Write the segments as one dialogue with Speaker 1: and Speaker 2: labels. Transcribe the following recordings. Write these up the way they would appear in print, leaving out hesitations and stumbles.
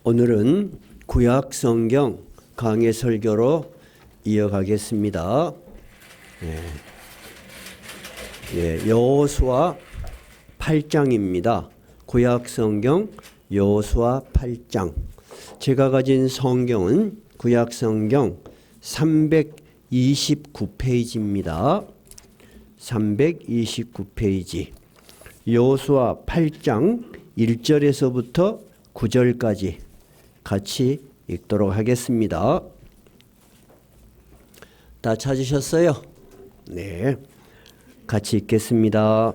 Speaker 1: 오늘은 구약 성경 강해 설교로 이어가겠습니다. 여호수아 8장입니다. 구약 성경 여호수아 8장. 제가 가진 성경은 구약 성경 329페이지입니다. 329페이지. 여호수아 8장 1절에서부터 9절까지 같이 읽도록 하겠습니다. 다 찾으셨어요? 네, 같이 읽겠습니다.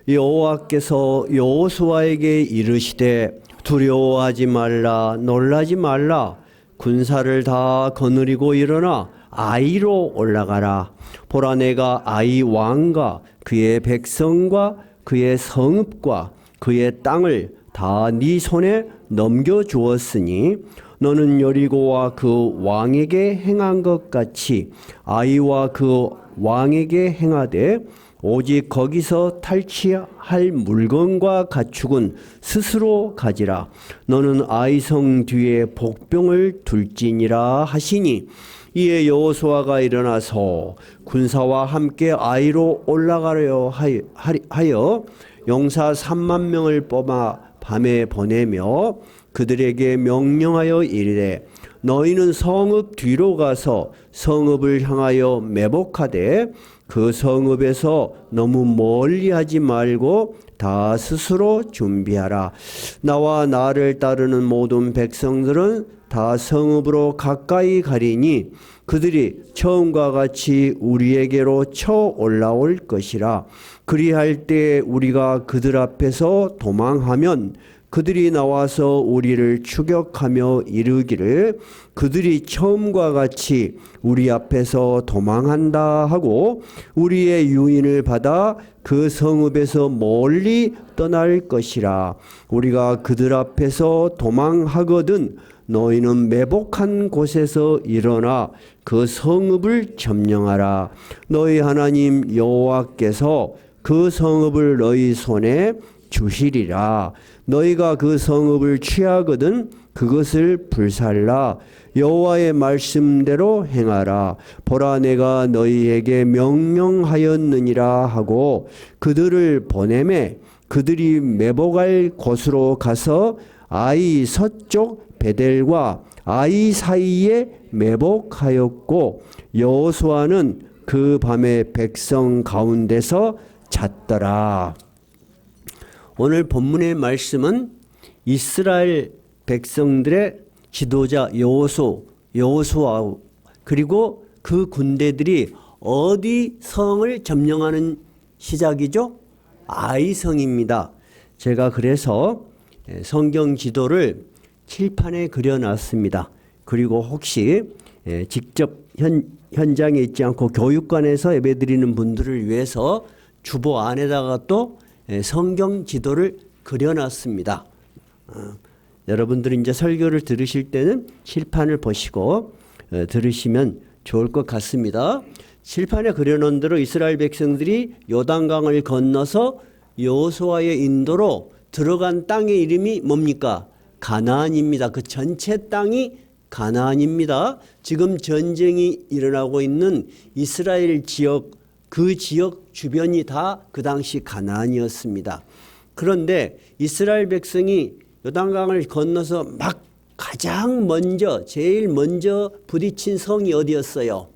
Speaker 1: 여호와께서 여호수아에게 이르시되 두려워하지 말라, 놀라지 말라. 군사를 다 거느리고 일어나 아이로 올라가라. 보라, 내가 아이 왕과 그의 백성과 그의 성읍과 그의 땅을 다 네 손에 넘겨주었으니 너는 여리고와 그 왕에게 행한 것 같이 아이와 그 왕에게 행하되 오직 거기서 탈취할 물건과 가축은 스스로 가지라. 너는 아이 성 뒤에 복병을 둘지니라 하시니, 이에 여호수아가 일어나서 군사와 함께 아이로 올라가려 하여 용사 3만 명을 뽑아 밤에 보내며 그들에게 명령하여 이르되, 너희는 성읍 뒤로 가서 성읍을 향하여 매복하되 그 성읍에서 너무 멀리하지 말고 다 스스로 준비하라. 나와 나를 따르는 모든 백성들은 다 성읍으로 가까이 가리니 그들이 처음과 같이 우리에게로 쳐 올라올 것이라. 그리할 때 우리가 그들 앞에서 도망하면 그들이 나와서 우리를 추격하며 이르기를 그들이 처음과 같이 우리 앞에서 도망한다 하고 우리의 유인을 받아 그 성읍에서 멀리 떠날 것이라. 우리가 그들 앞에서 도망하거든 너희는 매복한 곳에서 일어나 그 성읍을 점령하라. 너희 하나님 여호와께서 그 성읍을 너희 손에 주시리라. 너희가 그 성읍을 취하거든 그것을 불살라. 여호와의 말씀대로 행하라. 보라, 내가 너희에게 명령하였느니라 하고 그들을 보내매 그들이 매복할 곳으로 가서 아이 서쪽 베델과 아이 사이에 매복하였고 여호수아는 그 밤에 백성 가운데서 잤더라. 오늘 본문의 말씀은 이스라엘 백성들의 지도자 여호수아 그리고 그 군대들이 어디 성을 점령하는 시작이죠? 아이성입니다. 제가 그래서 성경 지도를 칠판에 그려놨습니다. 그리고 혹시 직접 현장에 있지 않고 교육관에서 예배드리는 분들을 위해서 주보 안에다가 또 성경 지도를 그려놨습니다. 여러분들이 이제 설교를 들으실 때는 칠판을 보시고 들으시면 좋을 것 같습니다. 칠판에 그려놓은 대로 이스라엘 백성들이 요단강을 건너서 여호수아의 인도로 들어간 땅의 이름이 뭡니까? 가나안입니다. 그 전체 땅이 가나안입니다. 지금 전쟁이 일어나고 있는 이스라엘 지역, 그 지역 주변이 다 그 당시 가나안이었습니다. 그런데 이스라엘 백성이 요단강을 건너서 막 가장 먼저 제일 먼저 부딪힌 성이 어디였어요?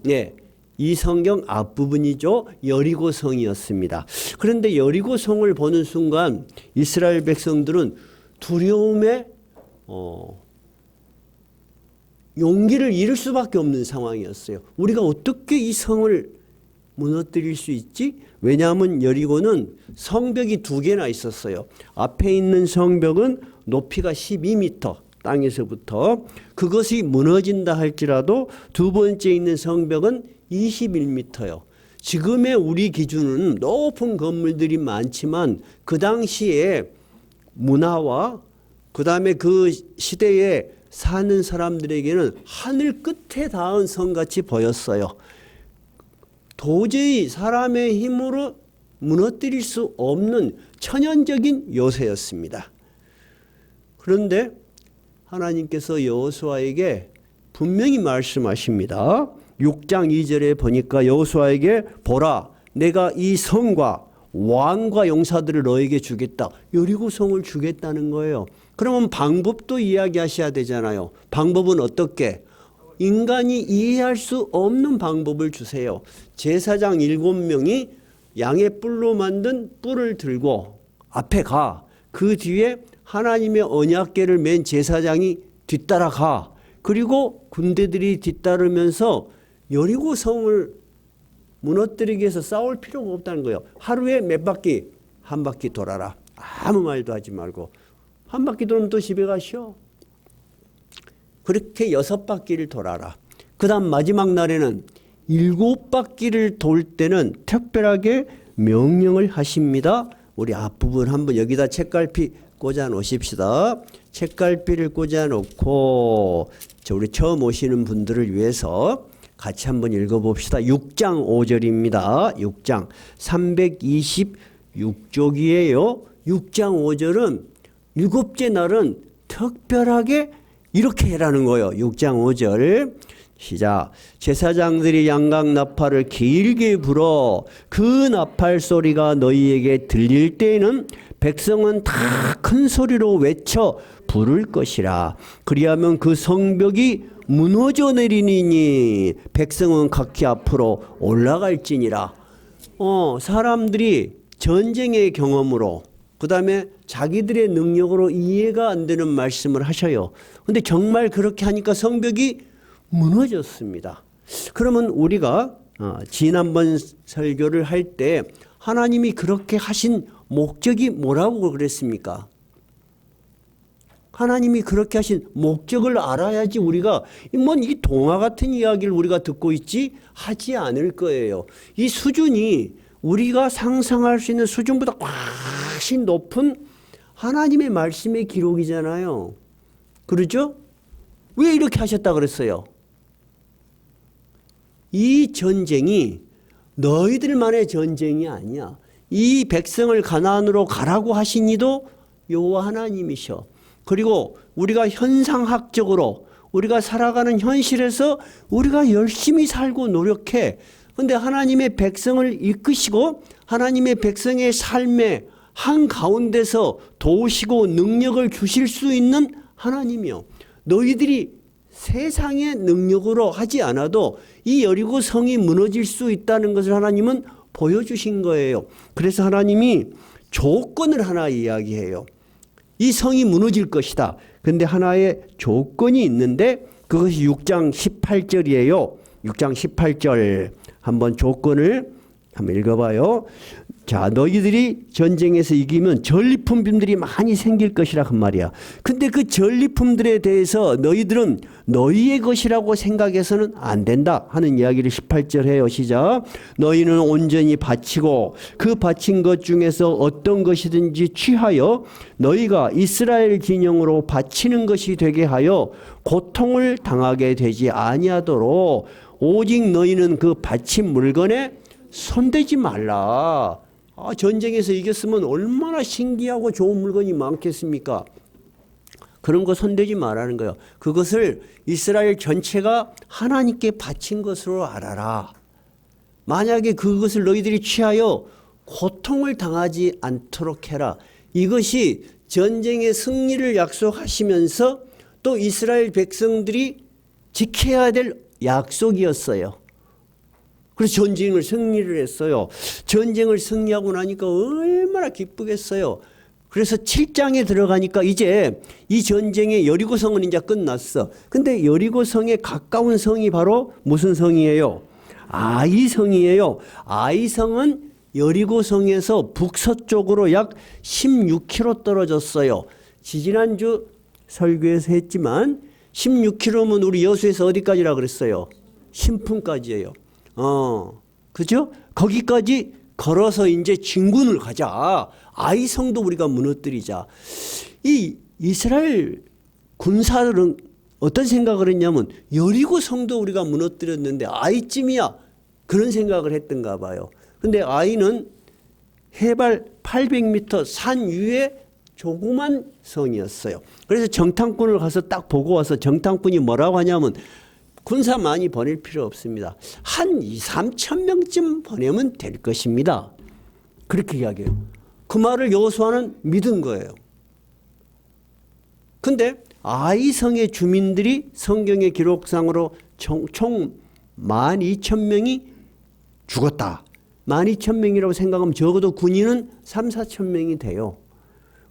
Speaker 1: 네, 이 성경 앞부분이죠. 여리고 성이었습니다. 그런데 여리고 성을 보는 순간 이스라엘 백성들은 두려움에 용기를 잃을 수밖에 없는 상황이었어요. 우리가 어떻게 이 성을 무너뜨릴 수 있지? 왜냐하면 여리고는 성벽이 2개나 있었어요. 앞에 있는 성벽은 높이가 12m 땅에서부터, 그것이 무너진다 할지라도 두 번째 있는 성벽은 21m요. 지금의 우리 기준은 높은 건물들이 많지만 그 당시에 문화와 그 다음에 그 시대에 사는 사람들에게는 하늘 끝에 닿은 성같이 보였어요. 도저히 사람의 힘으로 무너뜨릴 수 없는 천연적인 요새였습니다. 그런데 하나님께서 여호수아에게 분명히 말씀하십니다. 6장 2절에 보니까 여호수아에게 보라, 내가 이 성과 왕과 용사들을 너에게 주겠다. 여리고 성을 주겠다는 거예요. 그러면 방법도 이야기하셔야 되잖아요. 방법은 어떻게? 인간이 이해할 수 없는 방법을 주세요. 제사장 7명이 양의 뿔로 만든 뿔을 들고 앞에 가. 그 뒤에 하나님의 언약궤를 맨 제사장이 뒤따라가. 그리고 군대들이 뒤따르면서 여리고 성을 무너뜨리기 위해서 싸울 필요가 없다는 거예요. 하루에 몇 바퀴? 한 바퀴 돌아라. 아무 말도 하지 말고. 한 바퀴 돌면 또 집에 가시오. 그렇게 6바퀴를 돌아라. 그 다음 마지막 날에는 7바퀴를 돌 때는 특별하게 명령을 하십니다. 우리 앞부분 한번 여기다 책갈피 꽂아 놓으십시다. 책갈피를 꽂아 놓고 우리 처음 오시는 분들을 위해서 같이 한번 읽어봅시다. 6장 5절입니다. 6장 326쪽이에요. 6장 5절은 7째 날은 특별하게 이렇게 해라는 거예요. 6장 5절 시작. 제사장들이 양각 나팔을 길게 불어 그 나팔 소리가 너희에게 들릴 때에는 백성은 다 큰 소리로 외쳐 부를 것이라. 그리하면 그 성벽이 무너져 내리니 백성은 각기 앞으로 올라갈지니라. 사람들이 전쟁의 경험으로 그 다음에 자기들의 능력으로 이해가 안 되는 말씀을 하셔요. 근데 정말 그렇게 하니까 성벽이 무너졌습니다. 그러면 우리가 지난번 설교를 할 때 하나님이 그렇게 하신 목적이 뭐라고 그랬습니까? 하나님이 그렇게 하신 목적을 알아야지 우리가 이 동화 같은 이야기를 우리가 듣고 있지 하지 않을 거예요. 이 수준이 우리가 상상할 수 있는 수준보다 훨씬 높은 하나님의 말씀의 기록이잖아요. 그렇죠? 왜 이렇게 하셨다 그랬어요? 이 전쟁이 너희들만의 전쟁이 아니야. 이 백성을 가나안으로 가라고 하신 이도 여호와 하나님이셔. 그리고 우리가 현상학적으로 우리가 살아가는 현실에서 우리가 열심히 살고 노력해. 그런데 하나님의 백성을 이끄시고 하나님의 백성의 삶의 한가운데서 도우시고 능력을 주실 수 있는 하나님이요. 너희들이 세상의 능력으로 하지 않아도 이 여리고 성이 무너질 수 있다는 것을 하나님은 보여주신 거예요. 그래서 하나님이 조건을 하나 이야기해요. 이 성이 무너질 것이다. 그런데 하나의 조건이 있는데 그것이 6장 18절이에요. 6장 18절 한번 조건을 한번 읽어봐요. 자, 너희들이 전쟁에서 이기면 전리품들이 많이 생길 것이라 그 말이야. 근데 그 전리품들에 대해서 너희들은 너희의 것이라고 생각해서는 안 된다 하는 이야기를 18절 해요. 시작. 너희는 온전히 바치고 그 바친 것 중에서 어떤 것이든지 취하여 너희가 이스라엘 진영으로 바치는 것이 되게 하여 고통을 당하게 되지 아니하도록 오직 너희는 그 바친 물건에 손대지 말라. 전쟁에서 이겼으면 얼마나 신기하고 좋은 물건이 많겠습니까? 그런 거 손대지 말라는 거예요. 그것을 이스라엘 전체가 하나님께 바친 것으로 알아라. 만약에 그것을 너희들이 취하여 고통을 당하지 않도록 해라. 이것이 전쟁의 승리를 약속하시면서 또 이스라엘 백성들이 지켜야 될 약속이었어요. 그래서 전쟁을 승리를 했어요. 전쟁을 승리하고 나니까 얼마나 기쁘겠어요. 그래서 7장에 들어가니까 이제 이 전쟁의 여리고성은 이제 끝났어. 근데 여리고성에 가까운 성이 바로 무슨 성이에요? 아이성이에요. 아이성은 여리고성에서 북서쪽으로 약 16km 떨어졌어요. 지지난주 설교에서 했지만 16km면 우리 여수에서 어디까지라 그랬어요? 신풍까지예요. 그죠? 거기까지 걸어서 이제 진군을 가자. 아이성도 우리가 무너뜨리자. 이 이스라엘 군사들은 어떤 생각을 했냐면 여리고 성도 우리가 무너뜨렸는데 아이쯤이야. 그런 생각을 했던가 봐요. 근데 아이는 해발 800m 산 위에 조그만 성이었어요. 그래서 정탐꾼을 가서 딱 보고 와서 정탐꾼이 뭐라고 하냐면 군사 많이 보낼 필요 없습니다. 한 2, 3천 명쯤 보내면 될 것입니다. 그렇게 이야기해요. 그 말을 여호수아는 믿은 거예요. 근데 아이성의 주민들이 성경의 기록상으로 총 12,000명이 죽었다. 12,000명이라고 생각하면 적어도 군인은 3, 4천 명이 돼요.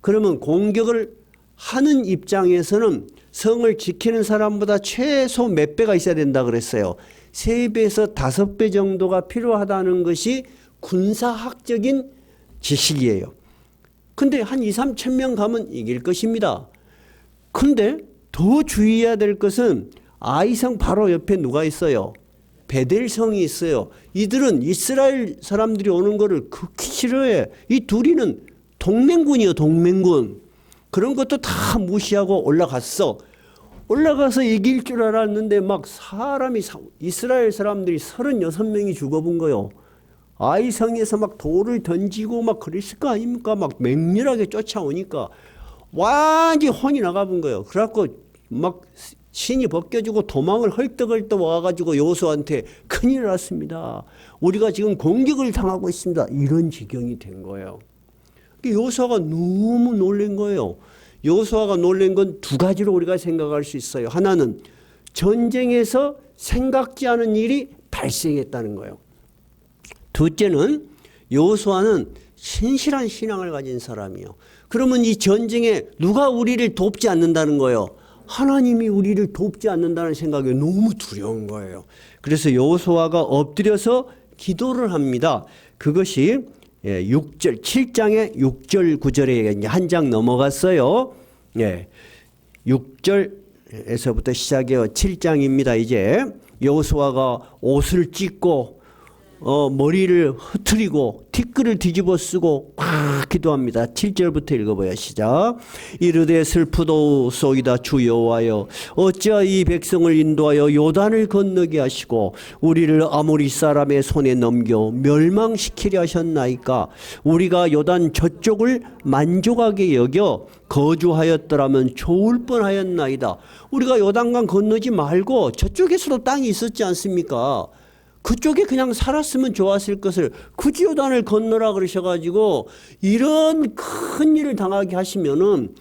Speaker 1: 그러면 공격을 하는 입장에서는 성을 지키는 사람보다 최소 몇 배가 있어야 된다 그랬어요. 3배에서 5배 정도가 필요하다는 것이 군사학적인 지식이에요. 근데 한 2, 3천 명 가면 이길 것입니다. 근데 더 주의해야 될 것은 아이성 바로 옆에 누가 있어요? 베델성이 있어요. 이들은 이스라엘 사람들이 오는 거를 극히 싫어해. 이 둘이는 동맹군이요, 동맹군. 그런 것도 다 무시하고 올라갔어. 올라가서 이길 줄 알았는데 막 이스라엘 사람들이 36명이 죽어본 거요. 아이성에서 막 돌을 던지고 막 그랬을 거 아닙니까? 막 맹렬하게 쫓아오니까 완전히 혼이 나가본 거예요. 그래갖고 막 신이 벗겨지고 도망을 헐떡헐떡 와가지고 여호수아한테 큰일 났습니다. 우리가 지금 공격을 당하고 있습니다. 이런 지경이 된 거예요. 여호수아가 너무 놀란 거예요. 여호수아가 놀란 건 두 가지로 우리가 생각할 수 있어요. 하나는 전쟁에서 생각지 않은 일이 발생했다는 거예요. 둘째는 여호수아는 신실한 신앙을 가진 사람이에요. 그러면 이 전쟁에 누가 우리를 돕지 않는다는 거예요. 하나님이 우리를 돕지 않는다는 생각이 너무 두려운 거예요. 그래서 여호수아가 엎드려서 기도를 합니다. 그것이 6절, 7장의 6절 9절에 한 장 넘어갔어요. 6절에서부터 시작해요. 7장입니다. 이제 여호수아가 옷을 찢고 머리를 흐트리고 티끌을 뒤집어 쓰고 꽉 기도합니다. 7절부터 읽어봐요. 시작. 이르되 슬프도소이다 주 여호와여 어찌하여 이 백성을 인도하여 요단을 건너게 하시고 우리를 아모리 사람의 손에 넘겨 멸망시키려 하셨나이까. 우리가 요단 저쪽을 만족하게 여겨 거주하였더라면 좋을 뻔하였나이다. 우리가 요단강 건너지 말고 저쪽에서도 땅이 있었지 않습니까? 그쪽에 그냥 살았으면 좋았을 것을 굳이 요단을 건너라 그러셔가지고 이런 큰 일을 당하게 하시면은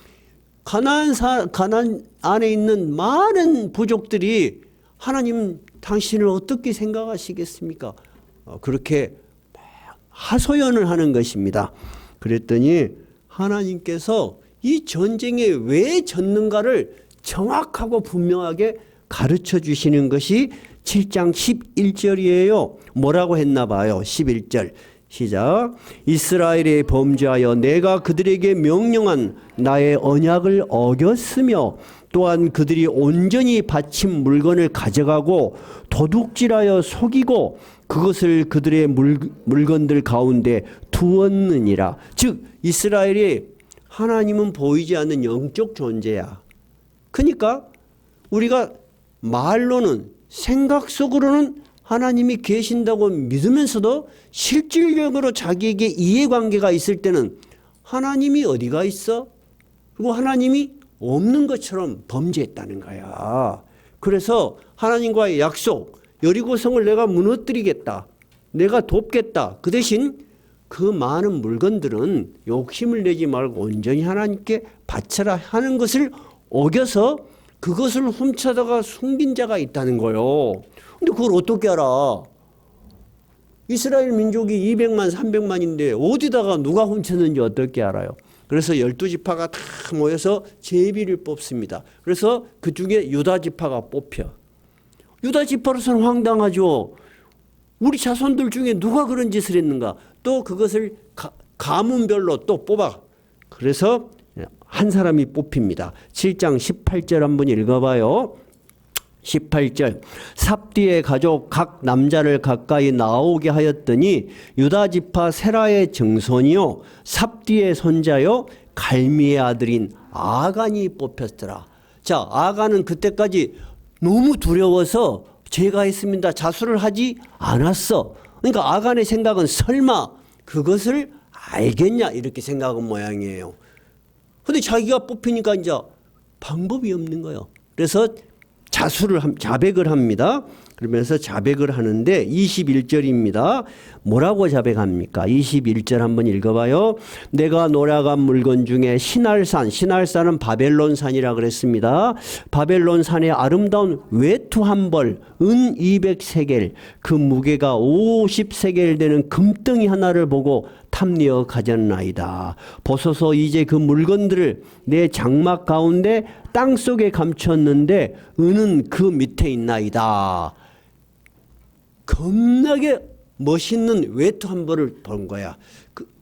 Speaker 1: 가나안 안에 있는 많은 부족들이 하나님 당신을 어떻게 생각하시겠습니까? 그렇게 하소연을 하는 것입니다. 그랬더니 하나님께서 이 전쟁에 왜 졌는가를 정확하고 분명하게 가르쳐 주시는 것이 7장 11절이에요. 뭐라고 했나 봐요. 11절 시작. 이스라엘에 범죄하여 내가 그들에게 명령한 나의 언약을 어겼으며 또한 그들이 온전히 바친 물건을 가져가고 도둑질하여 속이고 그것을 그들의 물건들 가운데 두었느니라. 즉 이스라엘이 하나님은 보이지 않는 영적 존재야. 그러니까 우리가 말로는 생각 속으로는 하나님이 계신다고 믿으면서도 실질적으로 자기에게 이해관계가 있을 때는 하나님이 어디가 있어? 그리고 하나님이 없는 것처럼 범죄했다는 거야. 그래서 하나님과의 약속, 여리고성을 내가 무너뜨리겠다. 내가 돕겠다. 그 대신 그 많은 물건들은 욕심을 내지 말고 온전히 하나님께 바쳐라 하는 것을 어겨서 그것을 훔쳐다가 숨긴 자가 있다는 거예요. 근데 그걸 어떻게 알아? 이스라엘 민족이 200만, 300만인데 어디다가 누가 훔쳤는지 어떻게 알아요? 그래서 12지파가 다 모여서 제비를 뽑습니다. 그래서 그 중에 유다지파가 뽑혀. 유다지파로서는 황당하죠. 우리 자손들 중에 누가 그런 짓을 했는가? 또 그것을 가문별로 또 뽑아. 그래서 한 사람이 뽑힙니다. 7장 18절 한번 읽어봐요. 18절 삽디의 가족 각 남자를 가까이 나오게 하였더니 유다지파 세라의 증손이요 삽디의 손자요 갈미의 아들인 아간이 뽑혔더라. 자, 아간은 그때까지 너무 두려워서 제가 했습니다. 자수를 하지 않았어. 그러니까 아간의 생각은 설마 그것을 알겠냐 이렇게 생각한 모양이에요. 근데 자기가 뽑히니까 이제 방법이 없는 거예요. 그래서 자백을 합니다. 그러면서 자백을 하는데 21절입니다. 뭐라고 자백합니까? 21절 한번 읽어봐요. 내가 노략한 물건 중에 신할산은 바벨론산이라 그랬습니다. 바벨론산의 아름다운 외투 한 벌, 은 200세겔, 그 무게가 50세겔 되는 금덩이 하나를 보고 탐내어 가졌나이다. 보소서 이제 그 물건들을 내 장막 가운데 땅속에 감췄는데 은은 그 밑에 있나이다. 겁나게 멋있는 외투 한 벌을 본 거야.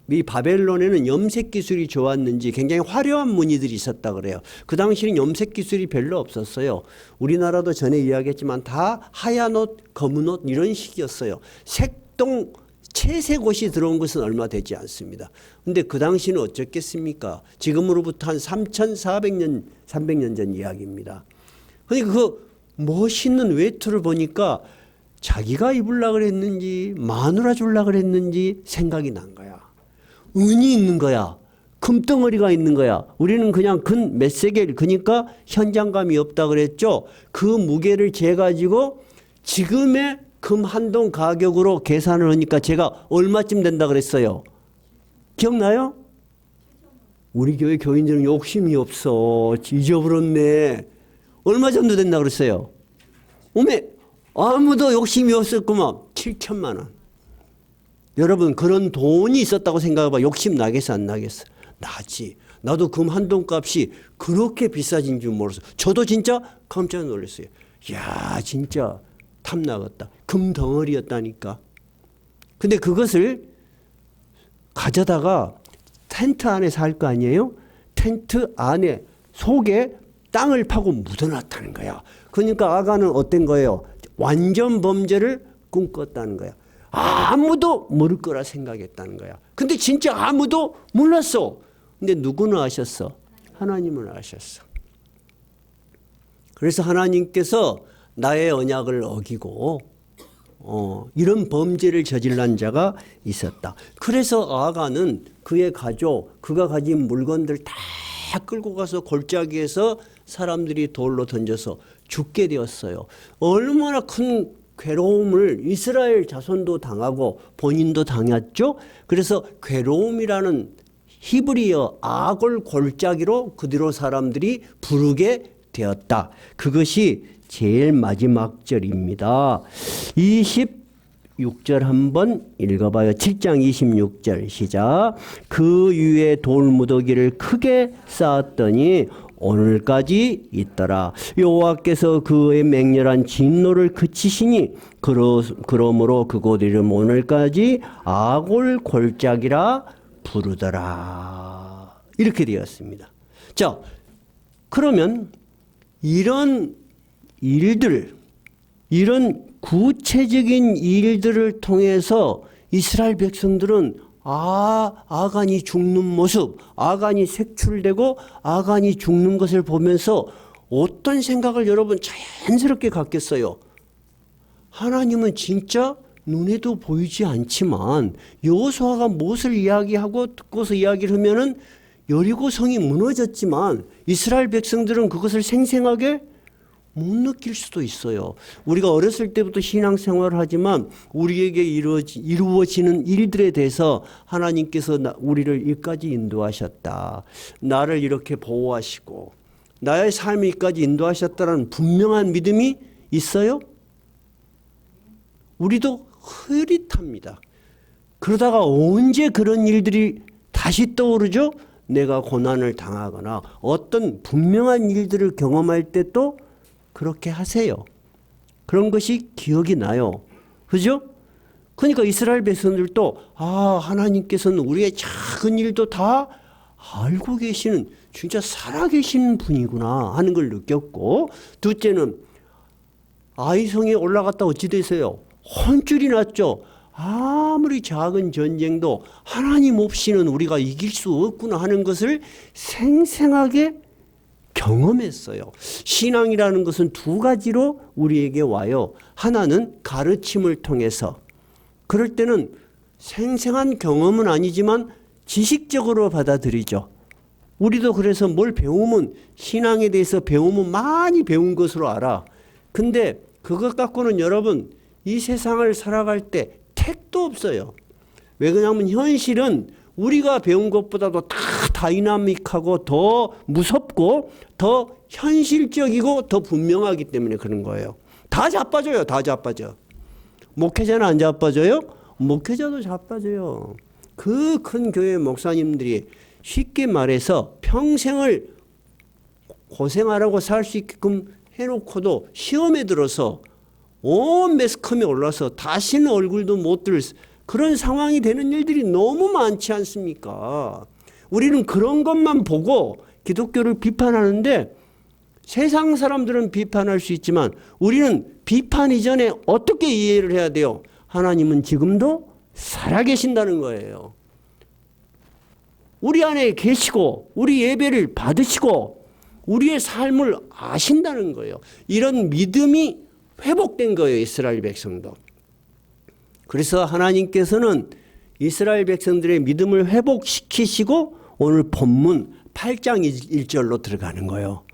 Speaker 1: 이 바벨론에는 염색 기술이 좋았는지 굉장히 화려한 무늬들이 있었다 그래요. 그 당시에는 염색 기술이 별로 없었어요. 우리나라도 전에 이야기했지만 다 하얀 옷, 검은 옷 이런 식이었어요. 색동 채색 옷이 들어온 것은 얼마 되지 않습니다. 근데 그 당시는 어쩌겠습니까? 지금으로부터 한 3,400년, 300년 전 이야기입니다. 그러니까 그 멋있는 외투를 보니까 자기가 입으려고 그랬는지 마누라 주려고 그랬는지 생각이 난 거야. 은이 있는 거야. 금덩어리가 있는 거야. 우리는 그냥 근 몇 세겔 그러니까 현장감이 없다 그랬죠. 그 무게를 재가지고 지금의 금 한 동 가격으로 계산을 하니까 제가 얼마쯤 된다 그랬어요? 기억나요? 우리 교회 교인들은 욕심이 없어. 잊어버렸네. 얼마 정도 된다 그랬어요? 오메 아무도 욕심이 없었구만. 7천만 원. 여러분 그런 돈이 있었다고 생각해봐. 욕심 나겠어 안 나겠어? 나지. 나도 금 한 동 값이 그렇게 비싸진 줄 몰랐어. 저도 진짜 깜짝 놀랐어요. 야 진짜 탐나겠다. 금 덩어리였다니까. 근데 그것을 가져다가 텐트 안에서 할 거 아니에요? 텐트 안에 속에 땅을 파고 묻어놨다는 거야. 그러니까 아가는 어떤 거예요? 완전 범죄를 꿈꿨다는 거야. 아무도 모를 거라 생각했다는 거야. 근데 진짜 아무도 몰랐어. 근데 누구는 아셨어? 하나님은 아셨어. 그래서 하나님께서 나의 언약을 어기고 이런 범죄를 저질른 자가 있었다. 그래서 아가는 그의 가족, 그가 가진 물건들 다 끌고 가서 골짜기에서 사람들이 돌로 던져서 죽게 되었어요. 얼마나 큰 괴로움을 이스라엘 자손도 당하고 본인도 당했죠. 그래서 괴로움이라는 히브리어 아골 골짜기로 그 뒤로 사람들이 부르게 되었다. 그것이 제일 마지막 절입니다. 26절 한번 읽어봐요. 7장 26절 시작. 그 위에 돌무더기를 크게 쌓았더니 오늘까지 있더라. 여호와께서 그의 맹렬한 진노를 그치시니 그러므로 그곳 이름 오늘까지 아골 골짜기라 부르더라. 이렇게 되었습니다. 자, 그러면 이런 일들, 이런 구체적인 일들을 통해서 이스라엘 백성들은 아간이 죽는 모습, 아간이 색출되고 아간이 죽는 것을 보면서 어떤 생각을 여러분 자연스럽게 갖겠어요? 하나님은 진짜 눈에도 보이지 않지만 여호수아가 무엇을 이야기하고 듣고서 이야기를 하면은 여리고 성이 무너졌지만 이스라엘 백성들은 그것을 생생하게 못 느낄 수도 있어요. 우리가 어렸을 때부터 신앙생활을 하지만 우리에게 이루어지는 일들에 대해서 하나님께서 우리를 여기까지 인도하셨다. 나를 이렇게 보호하시고 나의 삶을 여기까지 인도하셨다는 분명한 믿음이 있어요? 우리도 흐릿합니다. 그러다가 언제 그런 일들이 다시 떠오르죠? 내가 고난을 당하거나 어떤 분명한 일들을 경험할 때 또 그렇게 하세요. 그런 것이 기억이 나요. 그죠? 그러니까 이스라엘 백성들도 하나님께서는 우리의 작은 일도 다 알고 계시는 진짜 살아계시는 분이구나 하는 걸 느꼈고, 둘째는 아이성에 올라갔다 어찌 되세요? 혼쭐이 났죠. 아무리 작은 전쟁도 하나님 없이는 우리가 이길 수 없구나 하는 것을 생생하게 경험했어요. 신앙이라는 것은 두 가지로 우리에게 와요. 하나는 가르침을 통해서. 그럴 때는 생생한 경험은 아니지만 지식적으로 받아들이죠. 우리도 그래서 뭘 배우면 신앙에 대해서 배우면 많이 배운 것으로 알아. 근데 그것 갖고는 여러분 이 세상을 살아갈 때 택도 없어요. 왜 그러냐면 현실은 우리가 배운 것보다도 다 다이나믹하고 더 무섭고 더 현실적이고 더 분명하기 때문에 그런 거예요. 다 자빠져요. 다 자빠져. 목회자는 안 자빠져요? 목회자도 자빠져요. 그 큰 교회 목사님들이 쉽게 말해서 평생을 고생하라고 살 수 있게끔 해놓고도 시험에 들어서 온 매스컴에 올라서 다시는 얼굴도 못 들 그런 상황이 되는 일들이 너무 많지 않습니까? 우리는 그런 것만 보고 기독교를 비판하는데 세상 사람들은 비판할 수 있지만 우리는 비판 이전에 어떻게 이해를 해야 돼요? 하나님은 지금도 살아계신다는 거예요. 우리 안에 계시고 우리 예배를 받으시고 우리의 삶을 아신다는 거예요. 이런 믿음이 회복된 거예요. 이스라엘 백성도. 그래서 하나님께서는 이스라엘 백성들의 믿음을 회복시키시고 오늘 본문 8장 1절로 들어가는 거예요.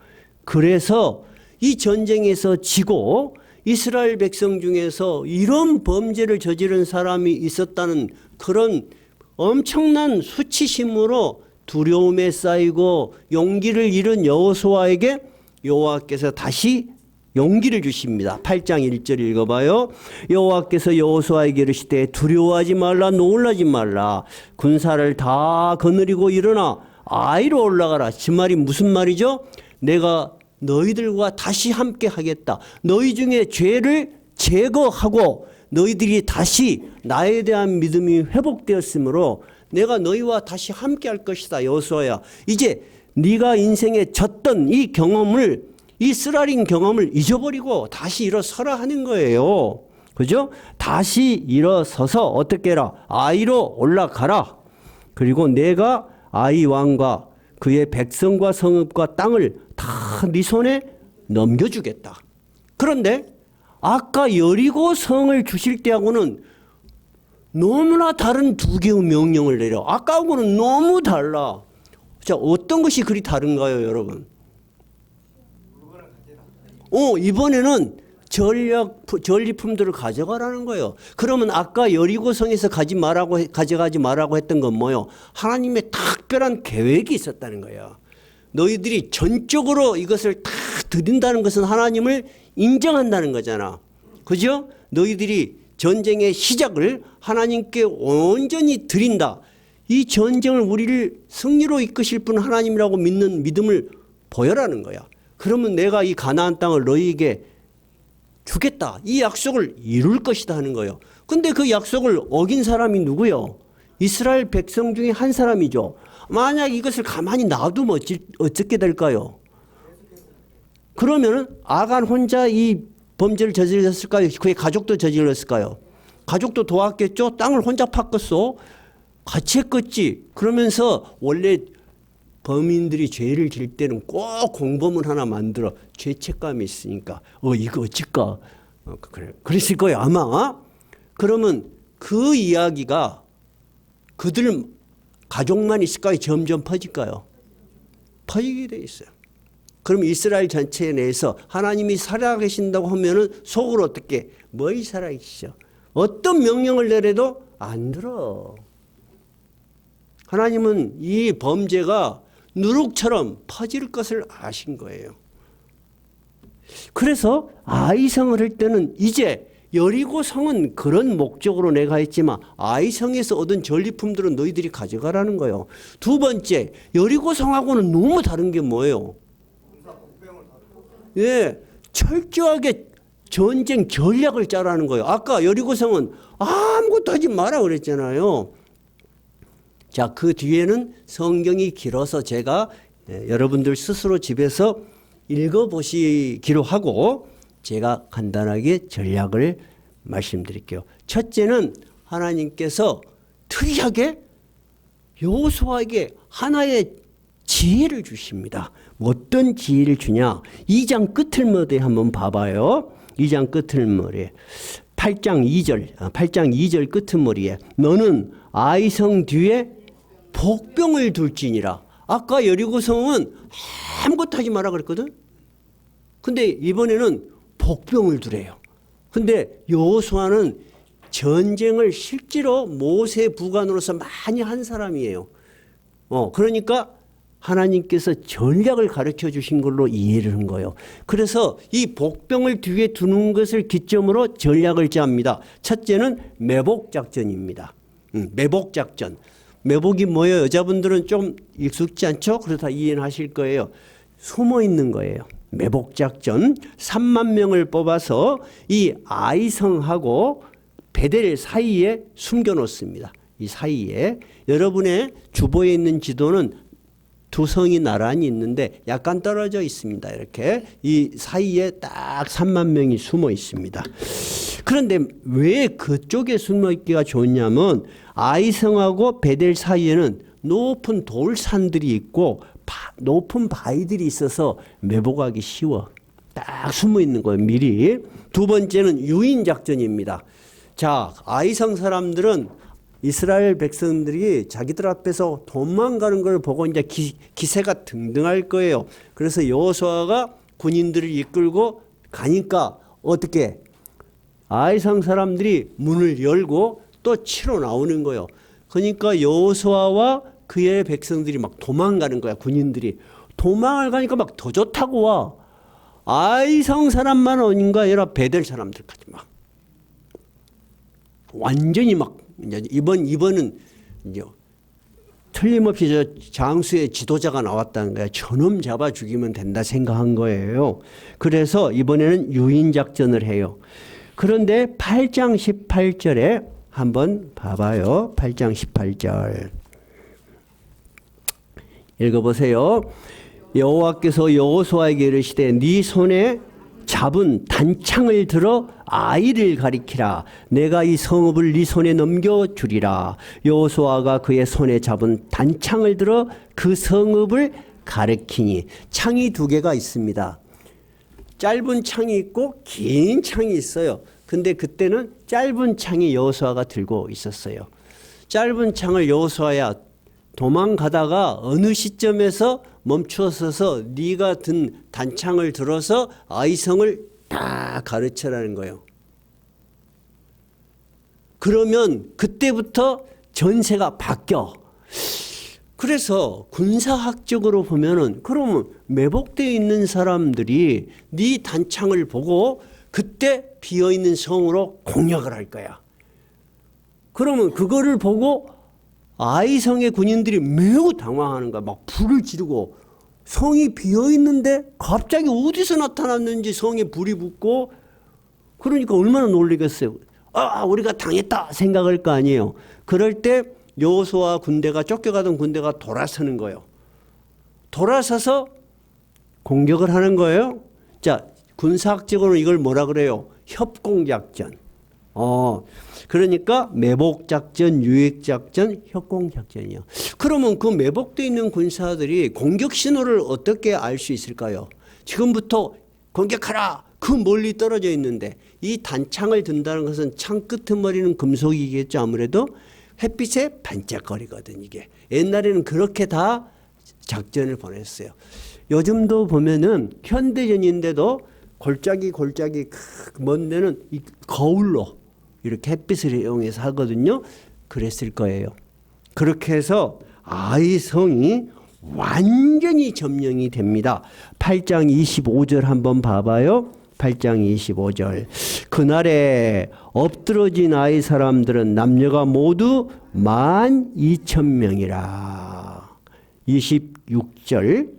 Speaker 1: 그래서 이 전쟁에서 지고 이스라엘 백성 중에서 이런 범죄를 저지른 사람이 있었다는 그런 엄청난 수치심으로 두려움에 쌓이고 용기를 잃은 여호수아에게 여호와께서 다시 용기를 주십니다. 8장 1절 읽어봐요. 여호와께서 여호수아에게 이르시되 두려워하지 말라 놀라지 말라 군사를 다 거느리고 일어나 아이로 올라가라. 그 말이 무슨 말이죠? 내가 너희들과 다시 함께 하겠다. 너희 중에 죄를 제거하고 너희들이 다시 나에 대한 믿음이 회복되었으므로 내가 너희와 다시 함께 할 것이다. 여호수아야, 이제 네가 인생에 졌던 이 경험을, 이 쓰라린 경험을 잊어버리고 다시 일어서라 하는 거예요. 그죠? 다시 일어서서 어떻게 해라? 아이로 올라가라. 그리고 내가 아이 왕과 그의 백성과 성읍과 땅을 다 네 손에 넘겨주겠다. 그런데 아까 여리고 성을 주실 때하고는 너무나 다른 두 개의 명령을 내려. 아까하고는 너무 달라. 자, 어떤 것이 그리 다른가요, 여러분? 이번에는 전리품들을 가져가라는 거예요. 그러면 아까 여리고성에서 가져가지 말라고 했던 건 뭐예요? 하나님의 특별한 계획이 있었다는 거예요. 너희들이 전적으로 이것을 다 드린다는 것은 하나님을 인정한다는 거잖아. 그죠? 너희들이 전쟁의 시작을 하나님께 온전히 드린다. 이 전쟁을 우리를 승리로 이끄실 분 하나님이라고 믿는 믿음을 보여라는 거야. 그러면 내가 이 가나안 땅을 너희에게 주겠다. 이 약속을 이룰 것이다 하는 거예요. 근데 그 약속을 어긴 사람이 누구요? 이스라엘 백성 중에 한 사람이죠. 만약 이것을 가만히 놔두면 어떻게 될까요? 그러면 아간 혼자 이 범죄를 저질렀을까요? 그의 가족도 저질렀을까요? 가족도 도왔겠죠? 땅을 혼자 팠겠어? 같이 했겠지. 그러면서 원래 범인들이 죄를 질 때는 꼭 공범을 하나 만들어 죄책감이 있으니까 이거 어쩔까? 그래. 그랬을 거예요 아마. 그러면 그 이야기가 그들 가족만 있을까요? 점점 퍼질까요? 퍼지게 돼 있어요. 그럼 이스라엘 전체 내에서 하나님이 살아계신다고 하면은 속으로 어떻게 뭐이 살아계시죠? 어떤 명령을 내려도 안 들어. 하나님은 이 범죄가 누룩처럼 퍼질 것을 아신 거예요. 그래서 아이성을 할 때는 이제 여리고성은 그런 목적으로 내가 했지만 아이성에서 얻은 전리품들은 너희들이 가져가라는 거예요. 두 번째, 여리고성하고는 너무 다른 게 뭐예요? 예, 철저하게 전쟁 전략을 짜라는 거예요. 아까 여리고성은 아무것도 하지 마라 그랬잖아요. 자, 그 뒤에는 성경이 길어서 제가 여러분들 스스로 집에서 읽어보시기로 하고 제가 간단하게 전략을 말씀드릴게요. 첫째는 하나님께서 특이하게 여호수아에게 하나의 지혜를 주십니다. 어떤 지혜를 주냐? 2장 끝을머리에 한번 봐봐요. 2장 끝을머리에 8장 2절 끝머리에 너는 아이성 뒤에 복병을 둘지니라. 아까 여리고성은 아무것도 하지 마라 그랬거든. 근데 이번에는 복병을 두래요. 근데 여호수아는 전쟁을 실제로 모세 부관으로서 많이 한 사람이에요. 그러니까 하나님께서 전략을 가르쳐 주신 걸로 이해를 한 거예요. 그래서 이 복병을 뒤에 두는 것을 기점으로 전략을 짭니다. 첫째는 매복작전입니다. 매복작전. 매복이 뭐예요? 여자분들은 좀 익숙지 않죠? 그러다 이해는 하실 거예요. 숨어 있는 거예요. 매복작전. 3만 명을 뽑아서 이 아이성하고 베델 사이에 숨겨놓습니다. 이 사이에. 여러분의 주보에 있는 지도는 두 성이 나란히 있는데 약간 떨어져 있습니다. 이렇게 이 사이에 딱 3만 명이 숨어 있습니다. 그런데 왜 그쪽에 숨어 있기가 좋냐면 아이성하고 베델 사이에는 높은 돌산들이 있고 높은 바위들이 있어서 매복하기 쉬워. 딱 숨어 있는 거예요. 미리. 두 번째는 유인작전입니다. 자, 아이성 사람들은 이스라엘 백성들이 자기들 앞에서 도망가는 걸 보고 이제 기세가 등등할 거예요. 그래서 여호수아가 군인들을 이끌고 가니까 어떻게 아이성 사람들이 문을 열고 또 치러 나오는 거예요. 그러니까 여호수아와 그의 백성들이 막 도망가는 거야. 군인들이 도망을 가니까 막 더 좋다고 와. 아이성 사람만 오는가 아니라 베델 사람들까지 막 완전히 막 이제 이번은 이제 틀림없이 저 장수의 지도자가 나왔다는 거야. 저놈 잡아 죽이면 된다 생각한 거예요. 그래서 이번에는 유인 작전을 해요. 그런데 8장 18절에 한번 봐봐요. 8장 18절 읽어보세요. 여호와께서 여호수아에게 이르시되 네 손에 잡은 단창을 들어 아이를 가리키라. 내가 이 성읍을 네 손에 넘겨주리라. 여호수아가 그의 손에 잡은 단창을 들어 그 성읍을 가리키니. 창이 두 개가 있습니다. 짧은 창이 있고 긴 창이 있어요. 근데 그때는 짧은 창이 여호수아가 들고 있었어요. 짧은 창을 여호수아야 도망가다가 어느 시점에서 멈춰서서 네가 든 단창을 들어서 아이성을 다 가르쳐라는 거예요. 그러면 그때부터 전세가 바뀌어. 그래서 군사학적으로 보면은 그러면 매복되어 있는 사람들이 네 단창을 보고 그때 비어있는 성으로 공격을 할 거야. 그러면 그거를 보고 아이성의 군인들이 매우 당황하는 거야. 막 불을 지르고 성이 비어있는데 갑자기 어디서 나타났는지 성에 불이 붙고 그러니까 얼마나 놀리겠어요. 우리가 당했다 생각할 거 아니에요. 그럴 때 여호수아 군대가 쫓겨가던 군대가 돌아서는 거예요. 돌아서서 공격을 하는 거예요. 자, 군사학적으로 이걸 뭐라 그래요? 협공작전. 그러니까 매복작전, 유익작전, 협공작전이요. 그러면 그 매복되어 있는 군사들이 공격 신호를 어떻게 알 수 있을까요? 지금부터 공격하라! 그 멀리 떨어져 있는데 이 단창을 든다는 것은 창 끄트머리는 금속이겠죠. 아무래도 햇빛에 반짝거리거든 이게. 옛날에는 그렇게 다 작전을 보냈어요. 요즘도 보면은 현대전인데도 골짜기 먼 데는 이 거울로 이렇게 햇빛을 이용해서 하거든요. 그랬을 거예요. 그렇게 해서 아이성이 완전히 점령이 됩니다. 8장 25절 한번 봐봐요. 8장 25절. 그날에 엎드러진 아이 사람들은 남녀가 모두 12,000명이라. 26절.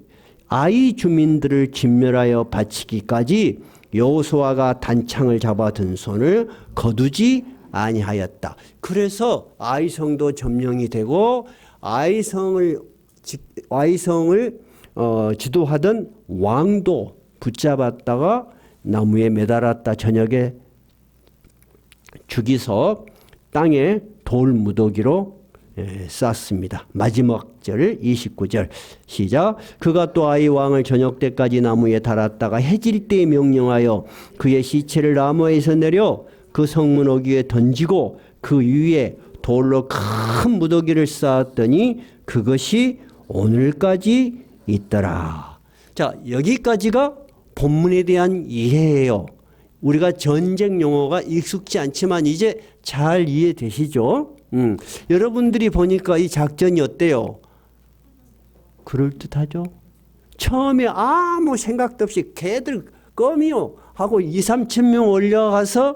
Speaker 1: 아이 주민들을 진멸하여 바치기까지 여호수아가 단창을 잡아 든 손을 거두지 아니하였다. 그래서 아이성도 점령이 되고 아이성을 지도하던 왕도 붙잡았다가 나무에 매달았다. 저녁에 죽이서 땅에 돌 무더기로 쌌습니다. 마지막 절 29절 시작. 그가 또 아이 왕을 저녁 때까지 나무에 달았다가 해질 때에 명령하여 그의 시체를 나무에서 내려 그 성문옥 위에 던지고 그 위에 돌로 큰 무더기를 쌓았더니 그것이 오늘까지 있더라. 자, 여기까지가 본문에 대한 이해예요. 우리가 전쟁 용어가 익숙지 않지만 이제 잘 이해되시죠? 여러분들이 보니까 이 작전이 어때요? 그럴듯하죠? 처음에 아무 생각도 없이 걔들 껌이요 하고 2, 3천 명 올려가서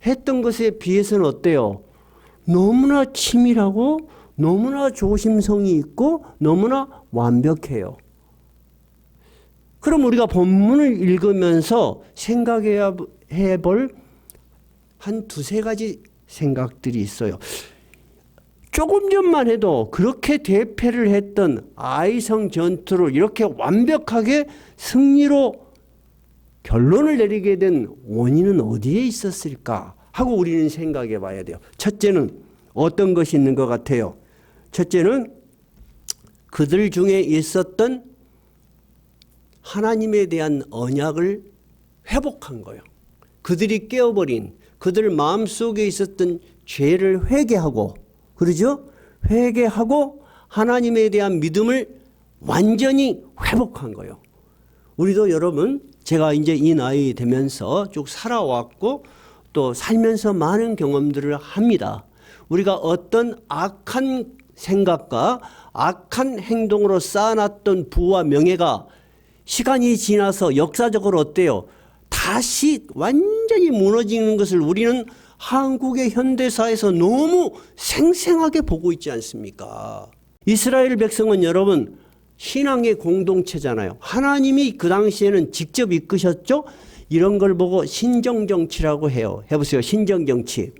Speaker 1: 했던 것에 비해서는 어때요? 너무나 치밀하고 너무나 조심성이 있고 너무나 완벽해요. 그럼 우리가 본문을 읽으면서 생각해야 볼 한 두세 가지 생각들이 있어요. 조금 전만 해도 그렇게 대패를 했던 아이성 전투를 이렇게 완벽하게 승리로 결론을 내리게 된 원인은 어디에 있었을까 하고 우리는 생각해 봐야 돼요. 첫째는 어떤 것이 있는 것 같아요? 첫째는 그들 중에 있었던 하나님에 대한 언약을 회복한 거예요. 그들이 깨어버린 그들 마음속에 있었던 죄를 회개하고, 그러죠? 회개하고 하나님에 대한 믿음을 완전히 회복한 거예요. 우리도 여러분, 제가 이제 이 나이 되면서 쭉 살아왔고 또 살면서 많은 경험들을 합니다. 우리가 어떤 악한 생각과 악한 행동으로 쌓아놨던 부와 명예가 시간이 지나서 역사적으로 어때요? 다시 완전히 무너지는 것을 우리는 한국의 현대사에서 너무 생생하게 보고 있지 않습니까? 이스라엘 백성은 여러분 신앙의 공동체잖아요. 하나님이 그 당시에는 직접 이끄셨죠? 이런 걸 보고 신정정치라고 해요. 해보세요. 신정정치.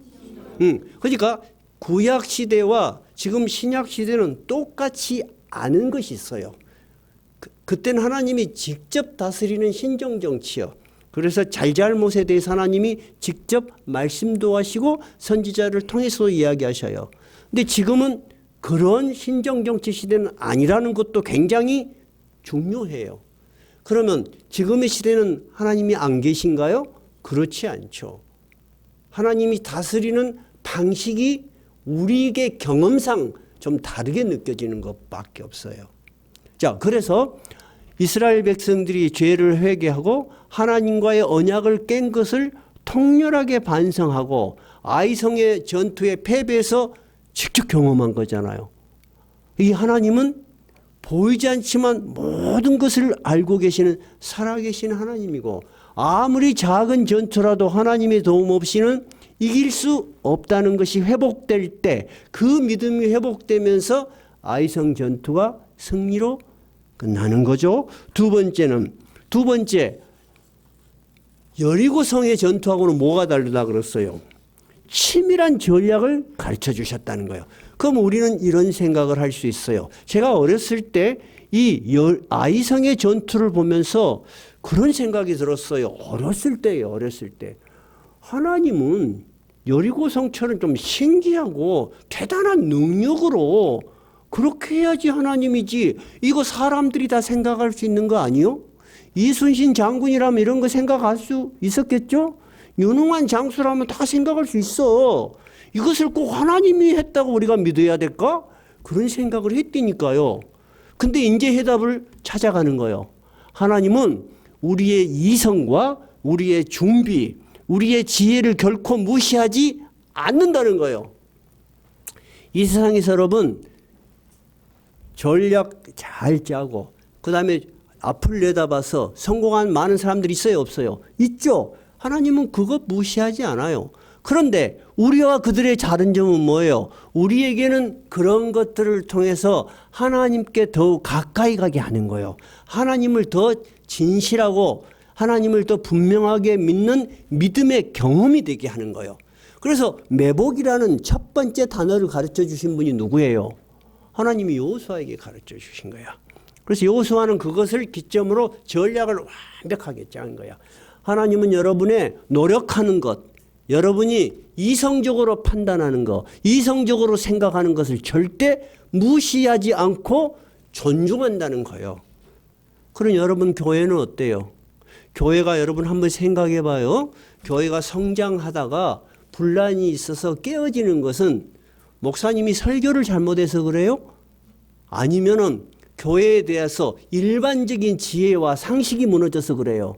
Speaker 1: 그러니까 구약시대와 지금 신약시대는 똑같이 않은 것이 있어요. 그때는 하나님이 직접 다스리는 신정정치요. 그래서 잘잘못에 대해서 하나님이 직접 말씀도 하시고 선지자를 통해서 이야기하셔요. 근데 지금은 그런 신정정치 시대는 아니라는 것도 굉장히 중요해요. 그러면 지금의 시대는 하나님이 안 계신가요? 그렇지 않죠. 하나님이 다스리는 방식이 우리에게 경험상 좀 다르게 느껴지는 것밖에 없어요. 자, 그래서 이스라엘 백성들이 죄를 회개하고 하나님과의 언약을 깬 것을 통렬하게 반성하고 아이성의 전투에 패배해서 직접 경험한 거잖아요. 이 하나님은 보이지 않지만 모든 것을 알고 계시는 살아계신 하나님이고 아무리 작은 전투라도 하나님의 도움 없이는 이길 수 없다는 것이 회복될 때 그 믿음이 회복되면서 아이성 전투가 승리로 끝나는 거죠. 두 번째 여리고성의 전투하고는 뭐가 다르다 그랬어요? 치밀한 전략을 가르쳐 주셨다는 거예요. 그럼 우리는 이런 생각을 할 수 있어요. 제가 어렸을 때 이 아이성의 전투를 보면서 그런 생각이 들었어요. 어렸을 때예요. 하나님은 여리고성처럼 좀 신기하고 대단한 능력으로 그렇게 해야지 하나님이지. 이거 사람들이 다 생각할 수 있는 거 아니요? 이순신 장군이라면 이런 거 생각할 수 있었겠죠? 유능한 장수라면 다 생각할 수 있어. 이것을 꼭 하나님이 했다고 우리가 믿어야 될까? 그런 생각을 했다니까요. 근데 이제 해답을 찾아가는 거예요. 하나님은 우리의 이성과 우리의 준비, 우리의 지혜를 결코 무시하지 않는다는 거예요. 이 세상에서 여러분 전략 잘 짜고 그 다음에 앞을 내다봐서 성공한 많은 사람들이 있어요, 없어요? 있죠. 하나님은 그거 무시하지 않아요. 그런데 우리와 그들의 다른 점은 뭐예요? 우리에게는 그런 것들을 통해서 하나님께 더욱 가까이 가게 하는 거예요. 하나님을 더 진실하고 하나님을 더 분명하게 믿는 믿음의 경험이 되게 하는 거예요. 그래서 매복이라는 첫 번째 단어를 가르쳐 주신 분이 누구예요? 하나님이 여호수아에게 가르쳐 주신 거야. 그래서 여호수아는 그것을 기점으로 전략을 완벽하게 짠 거야. 하나님은 여러분의 노력하는 것, 여러분이 이성적으로 판단하는 것, 이성적으로 생각하는 것을 절대 무시하지 않고 존중한다는 거예요. 그럼 여러분 교회는 어때요? 교회가 여러분 한번 생각해 봐요. 교회가 성장하다가 분란이 있어서 깨어지는 것은 목사님이 설교를 잘못해서 그래요? 아니면은 교회에 대해서 일반적인 지혜와 상식이 무너져서 그래요.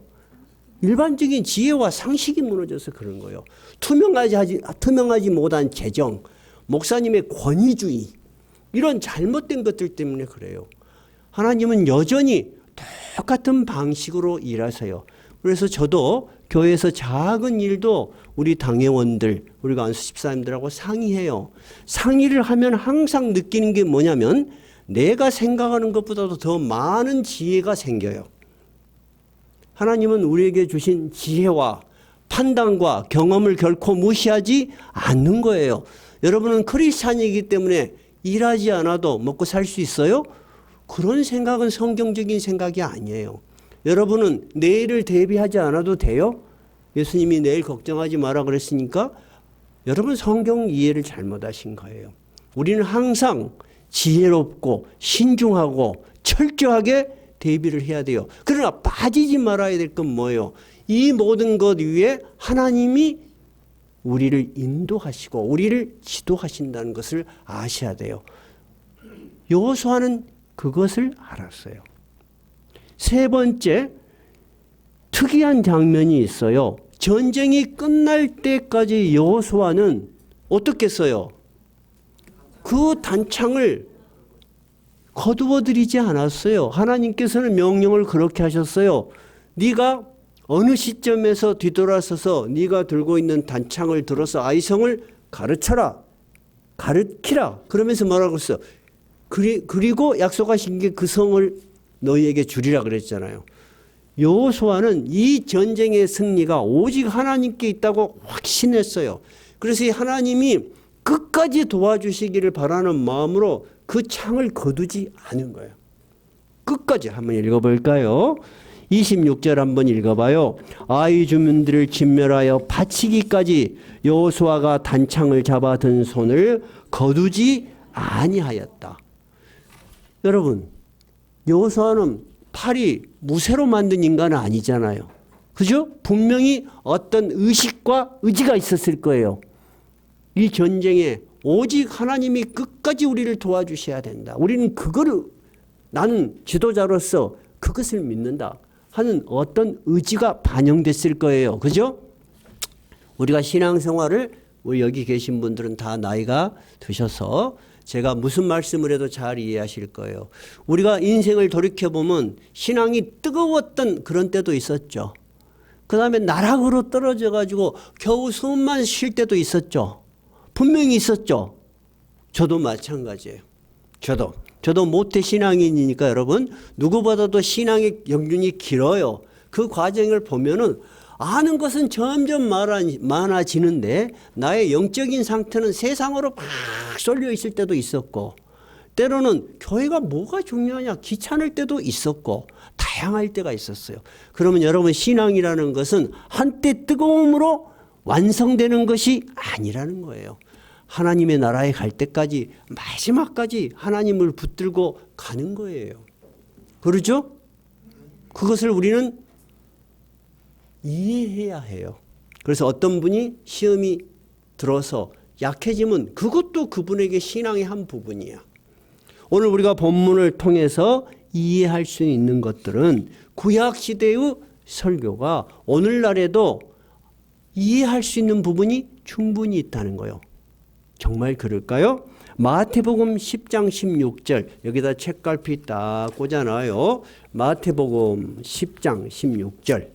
Speaker 1: 일반적인 지혜와 상식이 무너져서 그런 거예요. 투명하지 못한 재정, 목사님의 권위주의, 이런 잘못된 것들 때문에 그래요. 하나님은 여전히 똑같은 방식으로 일하세요. 그래서 저도 교회에서 작은 일도 우리 당회원들, 우리가 안수 집사님들하고 상의해요. 상의를 하면 항상 느끼는 게 뭐냐면 내가 생각하는 것보다도 더 많은 지혜가 생겨요. 하나님은 우리에게 주신 지혜와 판단과 경험을 결코 무시하지 않는 거예요. 여러분은 크리스찬이기 때문에 일하지 않아도 먹고 살 수 있어요? 그런 생각은 성경적인 생각이 아니에요. 여러분은 내일을 대비하지 않아도 돼요? 예수님이 내일 걱정하지 마라 그랬으니까 여러분 성경 이해를 잘못하신 거예요. 우리는 항상 지혜롭고 신중하고 철저하게 대비를 해야 돼요. 그러나 빠지지 말아야 될 건 뭐예요? 이 모든 것 위에 하나님이 우리를 인도하시고 우리를 지도하신다는 것을 아셔야 돼요. 여호수아는 그것을 알았어요. 세 번째, 특이한 장면이 있어요. 전쟁이 끝날 때까지 여호수아는 어떻게 했어요? 그 단창을 거두어 드리지 않았어요. 하나님께서는 명령을 그렇게 하셨어요. 네가 어느 시점에서 뒤돌아서서 네가 들고 있는 단창을 들어서 아이성을 가르치라. 그러면서 뭐라고 했어요? 그리고 약속하신 게 그 성을 너희에게 주리라 그랬잖아요. 여호수아는 이 전쟁의 승리가 오직 하나님께 있다고 확신했어요. 그래서 하나님이 끝까지 도와주시기를 바라는 마음으로 그 창을 거두지 않은 거예요. 끝까지 한번 읽어볼까요? 26절 한번 읽어봐요. 아이 주민들을 진멸하여 바치기까지 여호수아가 단창을 잡아 든 손을 거두지 아니하였다. 여러분, 여호수아는 팔이 무쇠로 만든 인간은 아니잖아요. 그죠? 분명히 어떤 의식과 의지가 있었을 거예요. 이 전쟁에 오직 하나님이 끝까지 우리를 도와주셔야 된다. 우리는 그거를, 나는 지도자로서 그것을 믿는다 하는 어떤 의지가 반영됐을 거예요. 그죠? 우리가 신앙생활을, 우리 여기 계신 분들은 다 나이가 드셔서 제가 무슨 말씀을 해도 잘 이해하실 거예요. 우리가 인생을 돌이켜보면 신앙이 뜨거웠던 그런 때도 있었죠. 그 다음에 나락으로 떨어져 가지고 겨우 숨만 쉴 때도 있었죠. 분명히 있었죠. 저도 마찬가지예요. 저도 모태 신앙인이니까 여러분, 누구보다도 신앙의 연륜이 길어요. 그 과정을 보면은 아는 것은 점점 많아지는데 나의 영적인 상태는 세상으로 막 쏠려 있을 때도 있었고, 때로는 교회가 뭐가 중요하냐 귀찮을 때도 있었고, 다양할 때가 있었어요. 그러면 여러분, 신앙이라는 것은 한때 뜨거움으로 완성되는 것이 아니라는 거예요. 하나님의 나라에 갈 때까지 마지막까지 하나님을 붙들고 가는 거예요. 그렇죠? 그것을 우리는 이해해야 해요. 그래서 어떤 분이 시험이 들어서 약해지면 그것도 그분에게 신앙의 한 부분이야. 오늘 우리가 본문을 통해서 이해할 수 있는 것들은 구약시대의 설교가 오늘날에도 이해할 수 있는 부분이 충분히 있다는 거예요. 정말 그럴까요? 마태복음 10장 16절, 여기다 책갈피 딱 꽂아놔요. 마태복음 10장 16절.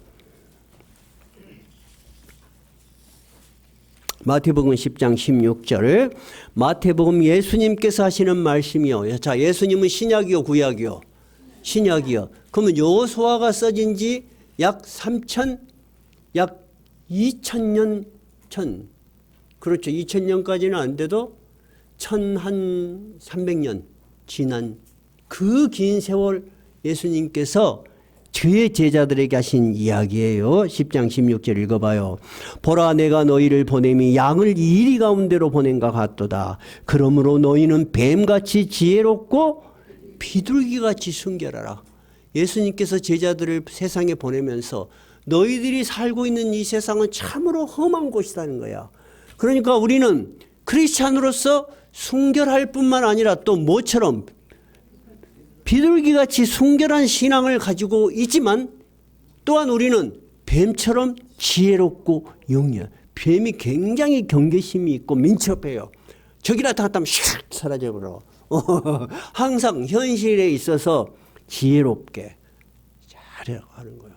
Speaker 1: 마태복음 10장 16절. 마태복음 예수님께서 하시는 말씀이요. 자, 예수님은 신약이요, 구약이요? 신약이요. 그러면 여호수아가 써진 지 약 2000년 전. 그렇죠. 2000년까지는 안 돼도 1300년 지난 그 긴 세월 예수님께서 그의 제자들에게 하신 이야기예요. 10장 16절 읽어봐요. 보라, 내가 너희를 보냄이 양을 이리 가운데로 보낸과 같도다. 그러므로 너희는 뱀같이 지혜롭고 비둘기같이 순결하라. 예수님께서 제자들을 세상에 보내면서 너희들이 살고 있는 이 세상은 참으로 험한 곳이라는 거야. 그러니까 우리는 크리스찬으로서 순결할 뿐만 아니라 또 뭐처럼? 비둘기같이 순결한 신앙을 가지고 있지만 또한 우리는 뱀처럼 지혜롭고 영리해요. 뱀이 굉장히 경계심이 있고 민첩해요. 저기라 닿았다면 샥 사라져버려. 항상 현실에 있어서 지혜롭게 잘해가는 거예요.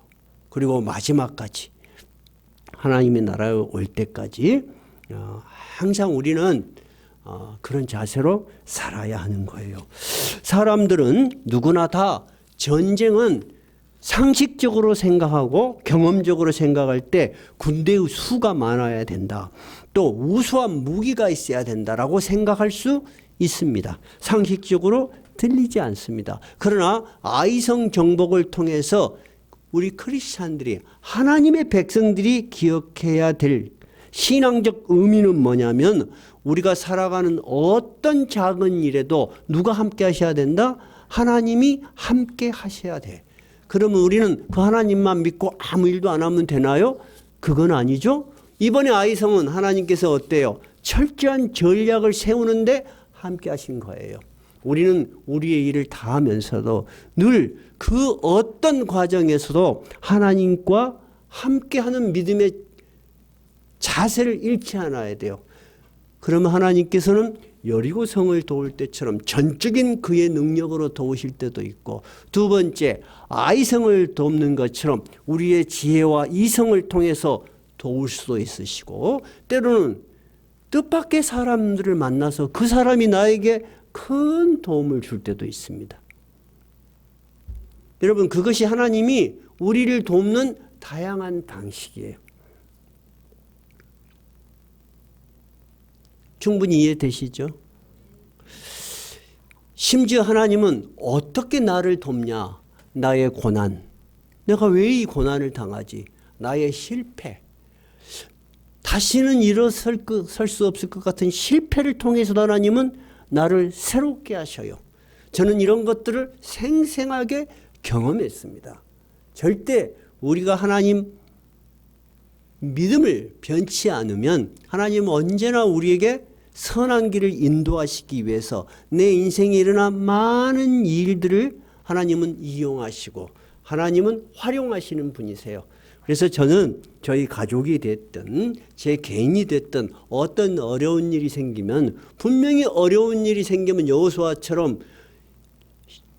Speaker 1: 그리고 마지막까지 하나님의 나라에 올 때까지 항상 우리는 그런 자세로 살아야 하는 거예요. 사람들은 누구나 다 전쟁은 상식적으로 생각하고 경험적으로 생각할 때 군대의 수가 많아야 된다. 또 우수한 무기가 있어야 된다라고 생각할 수 있습니다. 상식적으로 들리지 않습니다. 그러나 아이성 정복을 통해서 우리 크리스찬들이 하나님의 백성들이 기억해야 될 신앙적 의미는 뭐냐면 우리가 살아가는 어떤 작은 일에도 누가 함께 하셔야 된다? 하나님이 함께 하셔야 돼. 그러면 우리는 그 하나님만 믿고 아무 일도 안 하면 되나요? 그건 아니죠. 이번에 아이성은 하나님께서 어때요? 철저한 전략을 세우는데 함께 하신 거예요. 우리는 우리의 일을 다 하면서도 늘 그 어떤 과정에서도 하나님과 함께하는 믿음의 자세를 잃지 않아야 돼요. 그러면 하나님께서는 여리고성을 도울 때처럼 전적인 그의 능력으로 도우실 때도 있고, 두 번째 아이성을 돕는 것처럼 우리의 지혜와 이성을 통해서 도울 수도 있으시고, 때로는 뜻밖의 사람들을 만나서 그 사람이 나에게 큰 도움을 줄 때도 있습니다. 여러분, 그것이 하나님이 우리를 돕는 다양한 방식이에요. 충분히 이해되시죠? 심지어 하나님은 어떻게 나를 돕냐? 나의 고난. 내가 왜 이 고난을 당하지? 나의 실패. 다시는 일어설 수 없을 것 같은 실패를 통해서 하나님은 나를 새롭게 하셔요. 저는 이런 것들을 생생하게 경험했습니다. 절대 우리가 하나님 믿음을 변치 않으면 하나님은 언제나 우리에게 선한 길을 인도하시기 위해서 내 인생에 일어난 많은 일들을 하나님은 이용하시고 하나님은 활용하시는 분이세요. 그래서 저는 저희 가족이 됐든 제 개인이 됐든 어떤 어려운 일이 생기면, 분명히 어려운 일이 생기면 여호수아처럼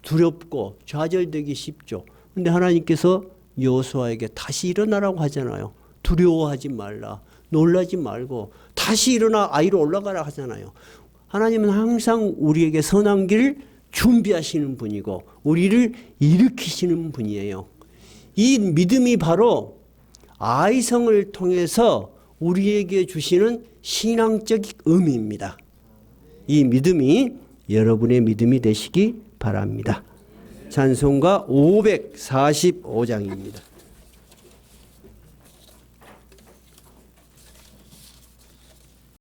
Speaker 1: 두렵고 좌절되기 쉽죠. 그런데 하나님께서 여호수아에게 다시 일어나라고 하잖아요. 두려워하지 말라. 놀라지 말고 다시 일어나 아이로 올라가라 하잖아요. 하나님은 항상 우리에게 선한 길을 준비하시는 분이고 우리를 일으키시는 분이에요. 이 믿음이 바로 아이성을 통해서 우리에게 주시는 신앙적 의미입니다. 이 믿음이 여러분의 믿음이 되시기 바랍니다. 찬송가 545장입니다.